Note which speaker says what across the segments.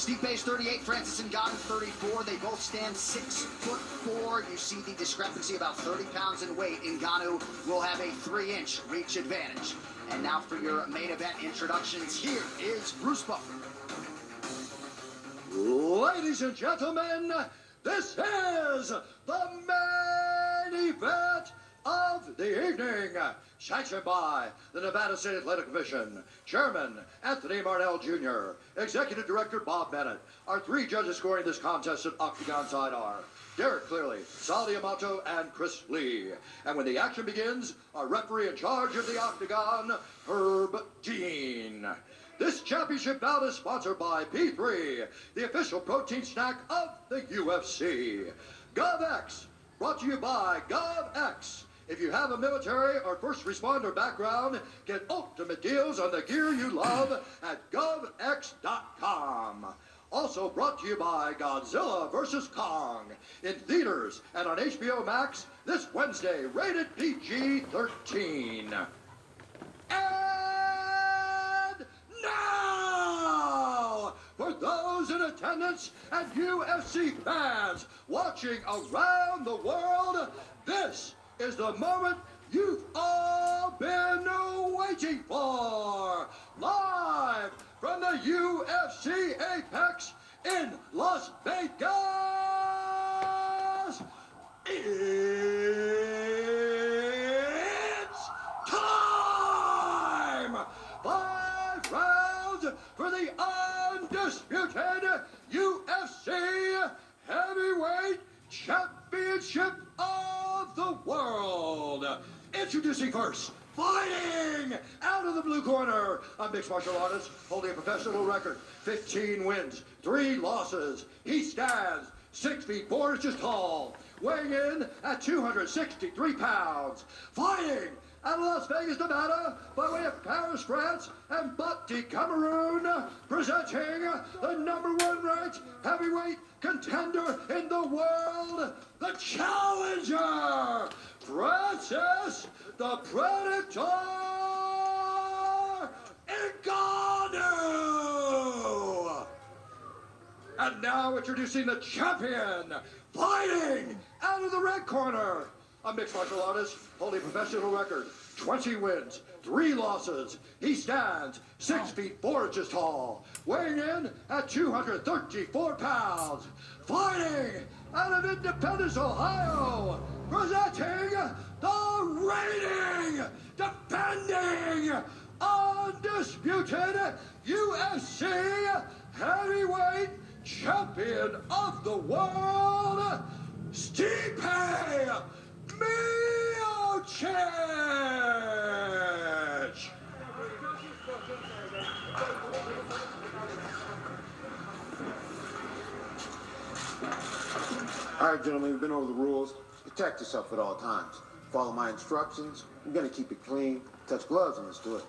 Speaker 1: Stipe's 38, Francis Ngannou 34. They both stand 6'4". You see the discrepancy, about 30 pounds in weight. Ngannou will have a 3-inch reach advantage. And now for your main event introductions, here is Bruce Buffer.
Speaker 2: Ladies and gentlemen, this is the main event of the evening, sanctioned by the Nevada State Athletic Commission, Chairman Anthony Marnell Jr., Executive Director Bob Bennett. Our 3 judges scoring this contest at Octagon side are Derek Clearly, Sal Diamato, and Chris Lee. And when the action begins, our referee in charge of the Octagon, Herb Dean. This championship bout is sponsored by P3, the official protein snack of the UFC. GovX, brought to you by GovX. If you have a military or first responder background, get ultimate deals on the gear you love at GovX.com. Also brought to you by Godzilla vs. Kong in theaters and on HBO Max this Wednesday, rated PG-13. And now, for those in attendance and UFC fans watching around the world, this is the moment you've all been waiting for. Live from the UFC Apex in Las Vegas, it's time! 5 rounds for the undisputed UFC Heavyweight Championship of the world. Introducing first, fighting out of the blue corner, a mixed martial artist holding a professional record, 15 wins, 3 losses. He stands 6 feet 4 inches tall, weighing in at 263 pounds. Fighting out of Las Vegas, Nevada, by way of Paris, France, and Bati, Cameroon, presenting the #1 ranked heavyweight contender in the world, the challenger, Francis the Predator Ngannou. And now introducing the champion, fighting out of the red corner, a mixed martial artist holding a professional record, 20 wins, 3 losses. He stands 6 feet 4 inches tall, weighing in at 234 pounds. Fighting out of Independence, Ohio, presenting the reigning, defending, undisputed UFC heavyweight champion of the world, Stipe Mio J.
Speaker 3: All right, gentlemen, we've been over the rules. Protect yourself at all times. Follow my instructions. I'm going to keep it clean. Touch gloves and let's do it.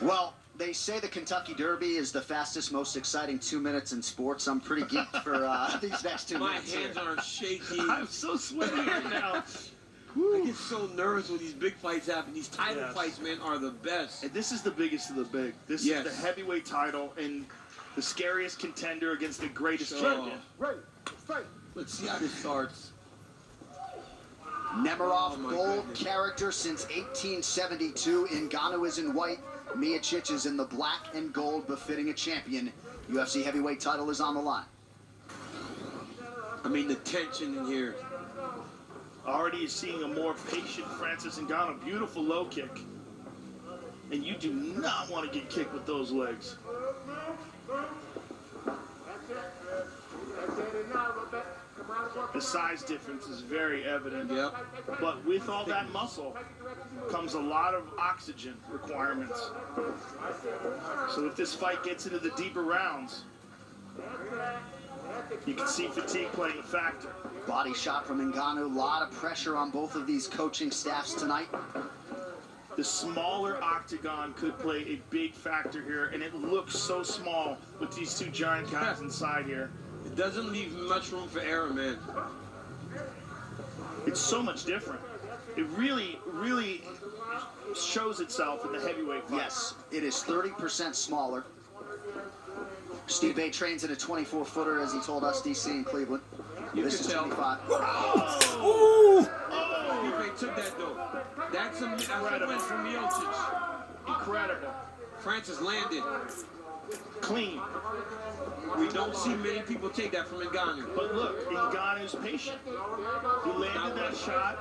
Speaker 1: Well, they say the Kentucky Derby is the fastest, most exciting 2 minutes in sports. I'm pretty geeked for these next 2 minutes.
Speaker 4: My hands are shaky.
Speaker 5: I'm so sweaty right now.
Speaker 4: I get so nervous when these big fights happen. These title fights, man, are the best.
Speaker 5: And this is the biggest of the big. This is the heavyweight title and the scariest contender against the greatest champion.
Speaker 3: Right, fight.
Speaker 4: Let's see how this starts.
Speaker 1: Nemiroff, gold character since 1872. Ngannou is in white. Miocic is in the black and gold, befitting a champion. UFC heavyweight title is on the line.
Speaker 4: I mean, the tension in here.
Speaker 5: Already seeing a more patient Francis Ngannou. Beautiful low kick. And you do not want to get kicked with those legs. The size difference is very evident.
Speaker 4: Yep.
Speaker 5: But with all that muscle comes a lot of oxygen requirements. So if this fight gets into the deeper rounds, you can see fatigue playing a factor.
Speaker 1: Body shot from Ngannou. A lot of pressure on both of these coaching staffs tonight.
Speaker 5: The smaller octagon could play a big factor here, and it looks so small with these 2 giant guys inside here.
Speaker 4: It doesn't leave much room for error, man.
Speaker 5: It's so much different. It really, really shows itself in the heavyweight fight.
Speaker 1: Yes, it is 30% smaller. Stipe trains in a 24-footer, as he told us, DC in Cleveland. This is 25.
Speaker 4: Stipe took that, though. That's a win from Mio J.
Speaker 5: Incredible.
Speaker 4: Francis landed.
Speaker 5: Clean.
Speaker 4: We don't see many people take that from Ngannou.
Speaker 5: But look, Ngannou's patient. He landed that shot,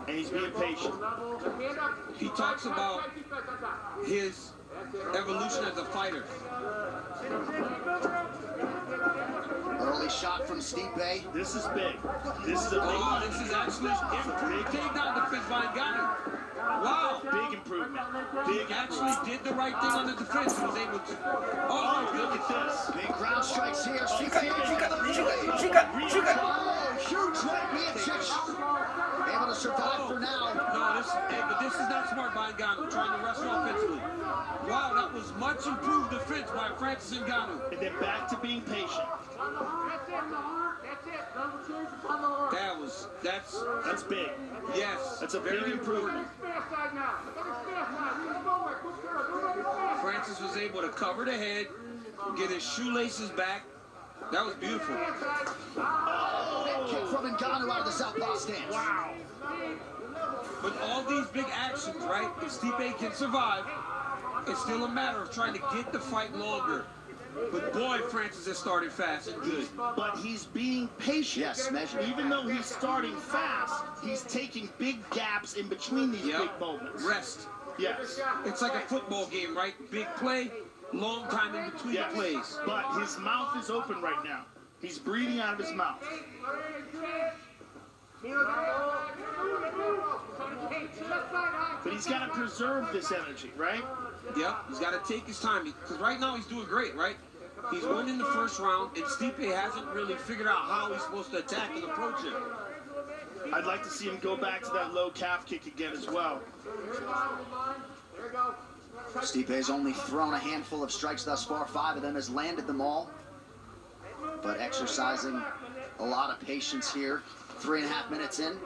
Speaker 5: and he's being patient.
Speaker 4: He talks about his evolution as a fighter.
Speaker 1: Early shot from Stipe.
Speaker 5: This is big. This is a big one.
Speaker 4: This is actually improved takedown defense by Ngannou. Wow.
Speaker 5: Big improvement.
Speaker 4: He actually did the right thing on the defense. He was able to.
Speaker 5: Oh, look at this.
Speaker 1: Big ground strikes here. Stipe able huge right knee and able to survive for now.
Speaker 4: No, but this is not smart by Ngannou, trying to wrestle offensively. Wow, that was much improved defense by Francis Ngannou.
Speaker 5: And then back to being patient. That's big.
Speaker 4: Yes.
Speaker 5: That's a big improvement.
Speaker 4: Francis was able to cover the head, get his shoelaces back. That was beautiful.
Speaker 1: Big kick from Ngannou out of the southpaw stance.
Speaker 5: Wow.
Speaker 4: But all these big actions, right? If Stipe can survive, it's still a matter of trying to get the fight longer. But boy, Francis has started fast and good.
Speaker 5: But he's being patient.
Speaker 1: Yes, measured.
Speaker 5: Even though he's starting fast, he's taking big gaps in between these big moments.
Speaker 4: Rest.
Speaker 5: Yes.
Speaker 4: It's like a football game, right? Big play, long time in between the plays.
Speaker 5: But his mouth is open right now. He's breathing out of his mouth. But he's got to preserve this energy, right?
Speaker 4: Yep, he's got to take his time. Because right now he's doing great, right? He's won in the first round, and Stipe hasn't really figured out how he's supposed to attack and approach him.
Speaker 5: I'd like to see him go back to that low calf kick again as well.
Speaker 1: Stipe's only thrown a handful of strikes thus far. 5 of them has landed them all. But exercising a lot of patience here. 3.5 minutes in.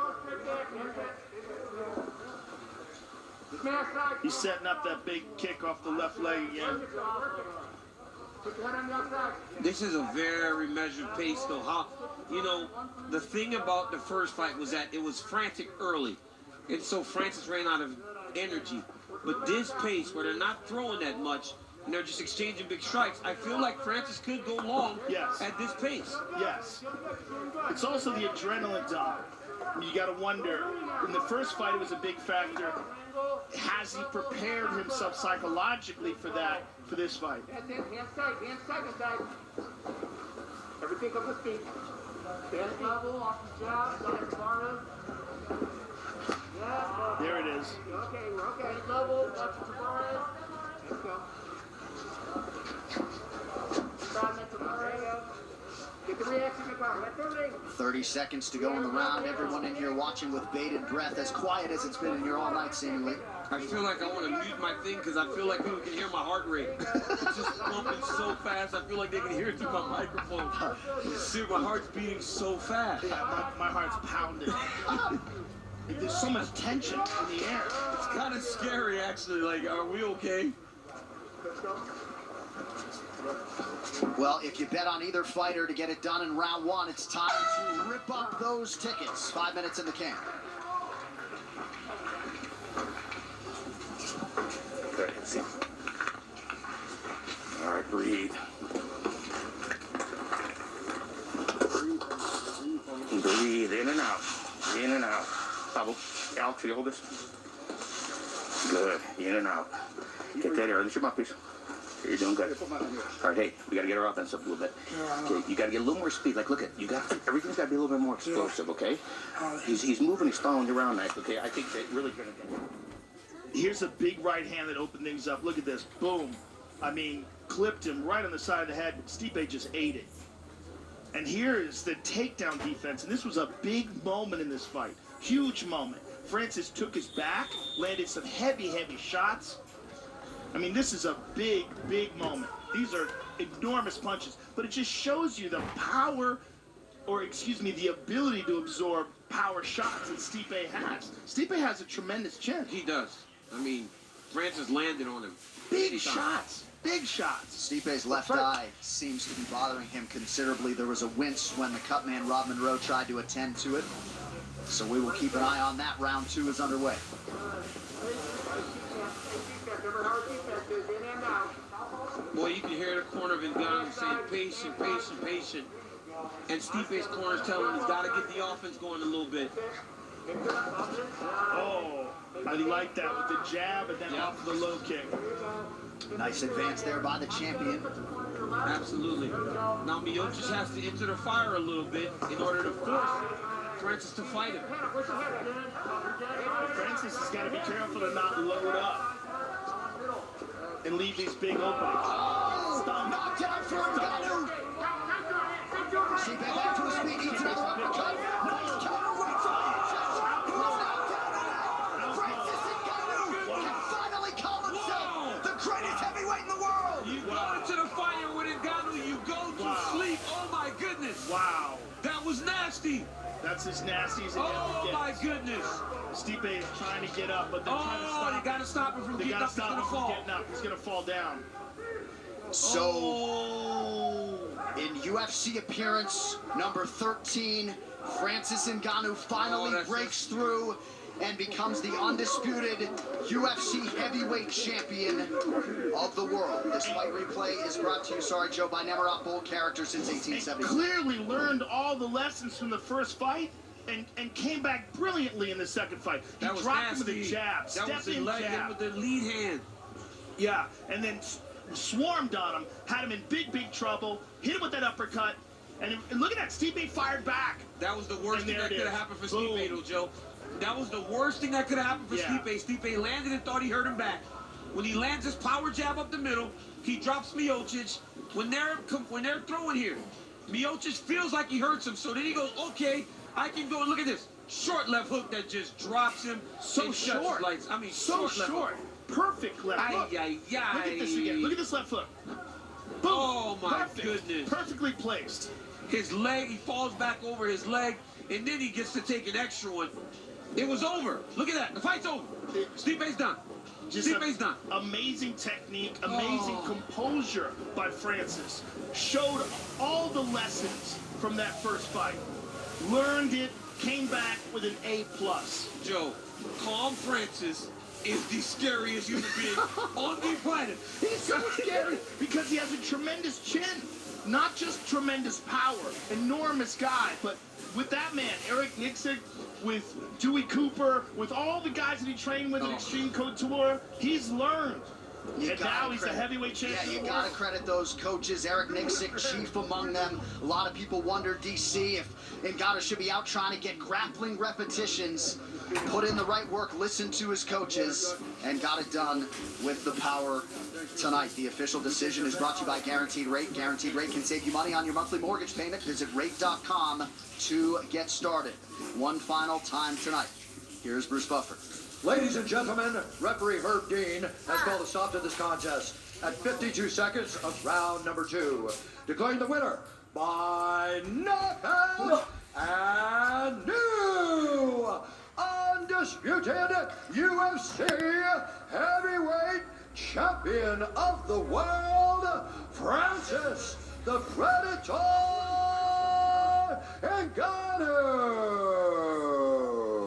Speaker 5: He's setting up that big kick off the left leg again.
Speaker 4: This is a very measured pace, though. The thing about the first fight was that it was frantic early. And so Francis ran out of energy. But this pace, where they're not throwing that much, and they're just exchanging big strikes, I feel like Francis could go long at this pace.
Speaker 5: Yes. It's also the adrenaline dump. You got to wonder, in the first fight it was a big factor. Has he prepared himself psychologically for this fight?
Speaker 6: Hand side. Everything up to speed. Stand level, off the jab,
Speaker 5: There it is.
Speaker 6: Okay, we're okay. Level, watch the Tavares. Let's go. Get the reaction to power.
Speaker 1: 30 seconds to go in the round. Everyone in here watching with bated breath, as quiet as it's been in here all night, seemingly.
Speaker 4: I feel like I want to mute my thing because I feel like people can hear my heart rate. It's just pumping so fast. I feel like they can hear it through my microphone. See, my heart's beating so fast.
Speaker 5: Yeah, my heart's pounding. There's so much tension in the air.
Speaker 4: It's kind of scary, actually. Like, are we okay?
Speaker 1: Well, if you bet on either fighter to get it done in round 1, it's time to rip up those tickets. 5 minutes in the camp.
Speaker 7: Good. All right, breathe. Breathe in and out. In and out. Bubble. Alex, can you hold this? Good. In and out. Get that air. Lift your mouthpiece. You're doing good. All right, hey, we got to get our offense up a little bit. Okay, you got to get a little more speed. Like, look at everything's got to be a little bit more explosive. Okay, he's moving, he's throwing you around nice. Okay, I think they're really going to get it.
Speaker 5: Here's a big right hand that opened things up. Look at this. Boom. I mean, clipped him right on the side of the head. Stipe just ate it. And here is the takedown defense. And this was a big moment in this fight. Huge moment. Francis took his back, landed some heavy shots. I mean, this is a big moment. These are enormous punches. But it just shows you the power, the ability to absorb power shots that Stipe has. Stipe has a tremendous chin.
Speaker 4: He does. I mean, Francis landed on him.
Speaker 5: Big shots. big shots.
Speaker 1: Stipe's left eye seems to be bothering him considerably. There was a wince when the cut man Rob Monroe tried to attend to it. So we will keep an eye on that. Round 2 is underway.
Speaker 4: Boy, you can hear the corner of Ngannou saying patient, patient, patient. And Stipe's corner is telling him he's got to get the offense going a little bit.
Speaker 5: Oh, I like that with the jab and then off the low kick.
Speaker 1: Nice advance there by the champion.
Speaker 4: Absolutely. Now Mio just has to enter the fire a little bit in order to force Francis to fight him.
Speaker 5: Francis has got to be careful to not load up and leave these big openings.
Speaker 1: Knocked out for Ngannou. Stipe back to his feet, eats another uppercut. Nice counterweight from Francis Ngannou can finally call himself the greatest heavyweight in the world.
Speaker 4: You go into the fire with Ngannou, you go to sleep. Oh my goodness.
Speaker 5: Wow.
Speaker 4: That was nasty.
Speaker 5: That's as nasty as it
Speaker 4: Oh
Speaker 5: ever
Speaker 4: my
Speaker 5: gets.
Speaker 4: goodness.
Speaker 5: Stipe is trying to get up, but they're trying to
Speaker 4: Oh,
Speaker 5: stop.
Speaker 4: you got to stop him from
Speaker 5: They
Speaker 4: getting
Speaker 5: got
Speaker 4: up.
Speaker 5: to
Speaker 4: He's
Speaker 5: stop
Speaker 4: going
Speaker 5: him
Speaker 4: to
Speaker 5: from
Speaker 4: fall.
Speaker 5: getting up. He's going to fall down.
Speaker 1: So,
Speaker 4: Oh.
Speaker 1: in UFC appearance number 13, Francis Ngannou finally breaks through and becomes the undisputed UFC heavyweight champion of the world. This fight replay is brought to you, sorry Joe, by Nemiroff Bull character since
Speaker 5: And
Speaker 1: 1870.
Speaker 5: clearly learned all the lessons from the first fight and came back brilliantly in the second fight. He
Speaker 4: That was
Speaker 5: dropped
Speaker 4: nasty.
Speaker 5: him with a jab,
Speaker 4: That was the
Speaker 5: step-in
Speaker 4: leg hit
Speaker 5: jab.
Speaker 4: with the lead hand.
Speaker 5: Yeah, and then swarmed on him, had him in big trouble, hit him with that uppercut, and look at that, Stipe fired back.
Speaker 4: That was the worst
Speaker 5: And
Speaker 4: thing
Speaker 5: there
Speaker 4: that
Speaker 5: it
Speaker 4: could have
Speaker 5: is.
Speaker 4: happened for
Speaker 5: Boom.
Speaker 4: Stipe, though, Joe. That was the worst thing that could have happened for
Speaker 5: Yeah.
Speaker 4: Stipe. Stipe landed and thought he hurt him back. When he lands his power jab up the middle, he drops Miocic. When they're throwing here, Miocic feels like he hurts him, so then he goes, okay, I can go and look at this. Short left hook that just drops him.
Speaker 5: So
Speaker 4: and shuts his
Speaker 5: short.
Speaker 4: lights. I mean,
Speaker 5: So
Speaker 4: short.
Speaker 5: short. Perfect left hook.
Speaker 4: Ay, ay, ay.
Speaker 5: Look at this again. Look at this left hook. Boom.
Speaker 4: Oh, my
Speaker 5: Perfect.
Speaker 4: goodness.
Speaker 5: Perfectly placed.
Speaker 4: His leg, he falls back over his leg, and then he gets to take an extra one. It was over. Look at that. The fight's over. Stipe's done. Stipe's done.
Speaker 5: Amazing technique, amazing composure by Francis. Showed all the lessons from that first fight. Learned it, came back with an A+.
Speaker 4: Joe, Calm Francis is the scariest human being on the planet.
Speaker 5: He's so scary because he has a tremendous chin. Not just tremendous power, enormous guy, but with that man, Eric Nixick, with Dewey Cooper, with all the guys that he trained with at Extreme Couture, he's learned. And now he's a heavyweight champion.
Speaker 1: Yeah, you
Speaker 5: of the
Speaker 1: gotta
Speaker 5: world.
Speaker 1: credit those coaches. Eric Nixick, chief among them. A lot of people wonder, DC, if Ngannou should be out trying to get grappling repetitions. Put in the right work, listen to his coaches, and got it done with the power tonight. The official decision is brought to you by Guaranteed Rate. Guaranteed Rate can save you money on your monthly mortgage payment. Visit rate.com to get started. One final time tonight. Here's Bruce Buffer.
Speaker 2: Ladies and gentlemen, referee Herb Dean has called a stop to this contest at 52 seconds of round number 2, declaring the winner by knockout and new undisputed UFC heavyweight champion of the world, Francis the Predator Ngannou.